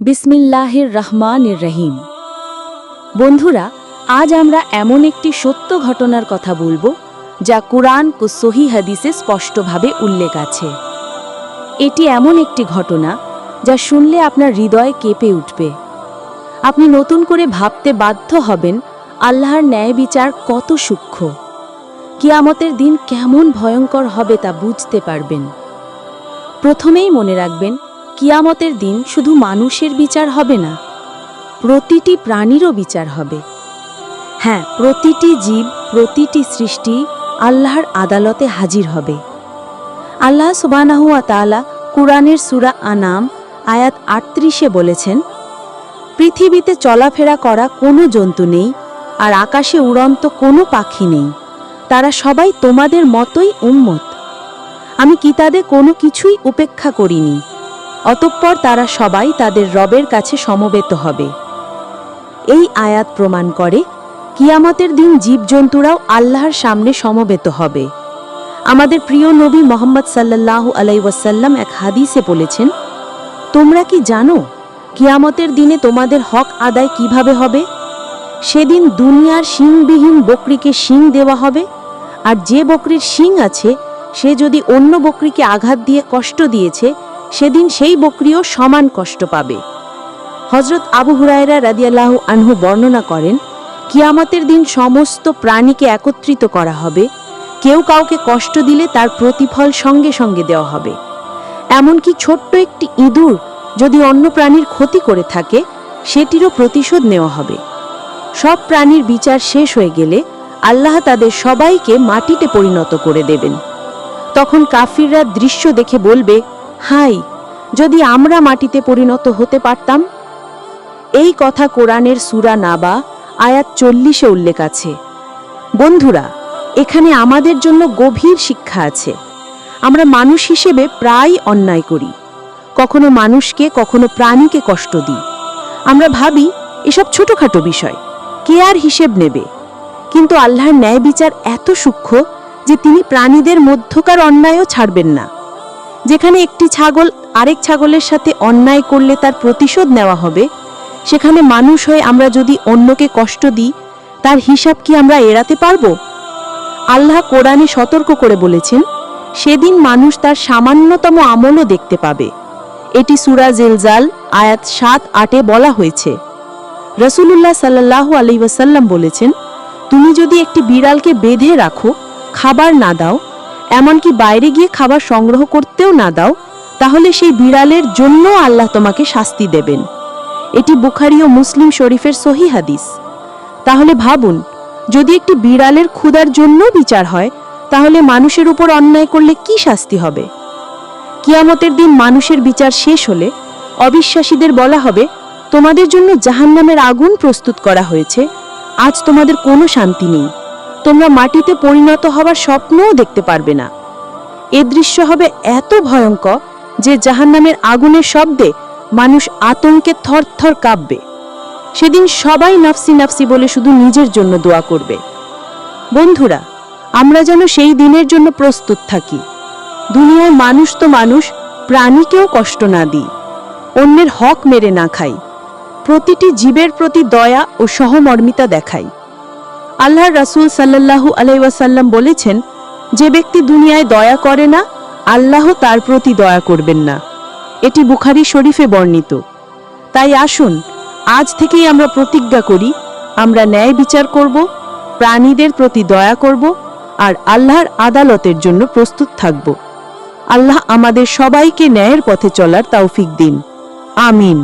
বিসমিল্লাহির রহমানির রহিম। বন্ধুরা, আজ আমরা এমন একটি সত্য ঘটনার কথা বলবো যা কুরআন ও সহিহ হাদিসে স্পষ্টভাবে উল্লেখ আছে। এটি এমন একটি ঘটনা যা শুনলে আপনার হৃদয় কেঁপে উঠবে। আপনি নতুন করে ভাবতে বাধ্য হবেন আল্লাহর ন্যায় বিচার কত সূক্ষ্ম, কিয়ামতের দিন কেমন ভয়ঙ্কর হবে তা বুঝতে পারবেন। প্রথমেই মনে রাখবেন, কিয়ামতের দিন শুধু মানুষের বিচার হবে না, প্রতিটি প্রাণীরও বিচার হবে। হ্যাঁ, প্রতিটি জীব, প্রতিটি সৃষ্টি আল্লাহর আদালতে হাজির হবে। আল্লাহ সুবহানাহু ওয়া তাআলা কুরআনের সূরা আনাম আয়াত ৩৮-এ বলেছেন, পৃথিবীতে চলাফেরা করা কোনো জন্তু নেই আর আকাশে উড়ন্ত কোনো পাখি নেই, তারা সবাই তোমাদের মতোই উম্মত। আমি কিতাবে কোনো কিছুই উপেক্ষা করিনি, অতঃপর তারা সবাই তাদের রবের কাছে সমবেত হবে। এই আয়াত প্রমাণ করে কিয়ামতের দিন জীবজন্তুরাও আল্লাহর সামনে সমবেত হবে। আমাদের প্রিয় নবী মুহাম্মদ সাল্লাল্লাহু আলাইহি ওয়াসাল্লাম এক হাদিসে বলেছেন, তোমরা কি জানো কিয়ামতের দিনে তোমাদের হক আদায় কিভাবে হবে? সেদিন দুনিয়ার শিংবিহীন বকরিকে শিং দেওয়া হবে, আর যে বকরির শিং আছে সে যদি অন্য বকরিকে আঘাত দিয়ে কষ্ট দিয়েছে, সেদিন সেই বকরিও সমান কষ্ট পাবে। হযরত আবু হুরায়রা রাদিয়াল্লাহু আনহু বর্ণনা করেন, কিয়ামতের দিন সমস্ত প্রাণীকে একত্রিত করা হবে, কেউ কাউকে কষ্ট দিলে তার প্রতিফল সঙ্গে সঙ্গে দেওয়া হবে। এমনকি ছোট্ট একটি ইঁদুর যদি অন্য প্রাণীর ক্ষতি করে থাকে, সেটিরও প্রতিশোধ নেওয়া হবে। সব প্রাণীর বিচার শেষ হয়ে গেলে আল্লাহ তাদের সবাইকে মাটিতে পরিণত করে দেবেন। তখন কাফিররা দৃশ্য দেখে বলবে, হাই, যদি আমরা মাটিতে পরিণত হতে পারতাম। এই কথা কোরআনের সূরা নাবা আয়াত 40-এ উল্লেখ আছে। বন্ধুরা, এখানে আমাদের জন্য গভীর শিক্ষা আছে। আমরা মানুষ হিসেবে প্রায় অন্যায় করি, কখনো মানুষকে, কখনো প্রাণীকে কষ্ট দিই। আমরা ভাবি এসব ছোটখাটো বিষয়, কে আর হিসেব নেবে। কিন্তু আল্লাহর ন্যায় বিচার এত সূক্ষ্ম যে তিনি প্রাণীদের মধ্যকার অন্যায়ও ছাড়বেন না। যেখানে একটি ছাগল আরেক ছাগলের সাথে অন্যায় করলে তার প্রতিশোধ নেওয়া হবে, সেখানে মানুষ হয়ে আমরা যদি অন্যকে কষ্ট দিই, তার হিসাব কি আমরা এড়াতে পারব? আল্লাহ কোরআনে সতর্ক করে বলেছেন, সেদিন মানুষ তার সামান্যতম আমলও দেখতে পাবে। এটি সূরা জিলজাল আয়াত ৭-৮-এ বলা হয়েছে। রাসূলুল্লাহ সাল্লাল্লাহু আলাইহি ওয়াসাল্লাম বলেছেন, তুমি যদি একটি বিড়ালকে বেঁধে রাখো, খাবার না দাও, এমনকি বাইরে গিয়ে খাবার সংগ্রহ করতেও না দাও, তাহলে সেই বিড়ালের জন্য আল্লাহ তোমাকে শাস্তি দেবেন। এটি বুখারী ও মুসলিম শরীফের সহিহ হাদিস। তাহলে ভাবুন, যদি একটি বিড়ালের ক্ষুধার জন্য বিচার হয়, তাহলে মানুষের উপর অন্যায় করলে কি শাস্তি হবে? কিয়ামতের দিন মানুষের বিচার শেষ হলে অবিশ্বাসীদের বলা হবে, তোমাদের জন্য জাহান্নামের আগুন প্রস্তুত করা হয়েছে, আজ তোমাদের কোনো শান্তি নেই, তোমরা মাটিতে পরিণত হওয়ার স্বপ্নও দেখতে পারবে না। এ দৃশ্য হবে এত ভয়ঙ্কর যে জাহান্নামের আগুনের শব্দে মানুষ আতঙ্কে থরথর কাঁপবে। সেদিন সবাই নাফসি নাফসি বলে শুধু নিজের জন্য দোয়া করবে। বন্ধুরা, আমরা যেন সেই দিনের জন্য প্রস্তুত থাকি। দুনিয়ায় মানুষ তো মানুষ, প্রাণীকেও কষ্ট না দিই, অন্যের হক মেরে না খাই, প্রতিটি জীবের প্রতি দয়া ও সহমর্মিতা দেখাই। আল্লাহর রাসূল সাল্লাল্লাহু আলাইহি ওয়াসাল্লাম বলেছেন, যে ব্যক্তি দুনিয়ায় দয়া করে না, আল্লাহ তার প্রতি দয়া করবেন না। এটি বুখারী শরীফে বর্ণিত। তাই আসুন, আজ থেকেই আমরা প্রতিজ্ঞা করি, আমরা ন্যায় বিচার করব, প্রাণীদের প্রতি দয়া করব, আর আল্লাহর আদালতের জন্য প্রস্তুত থাকব। আল্লাহ আমাদের সবাইকে ন্যায়ের পথে চলার তৌফিক দিন। আমিন।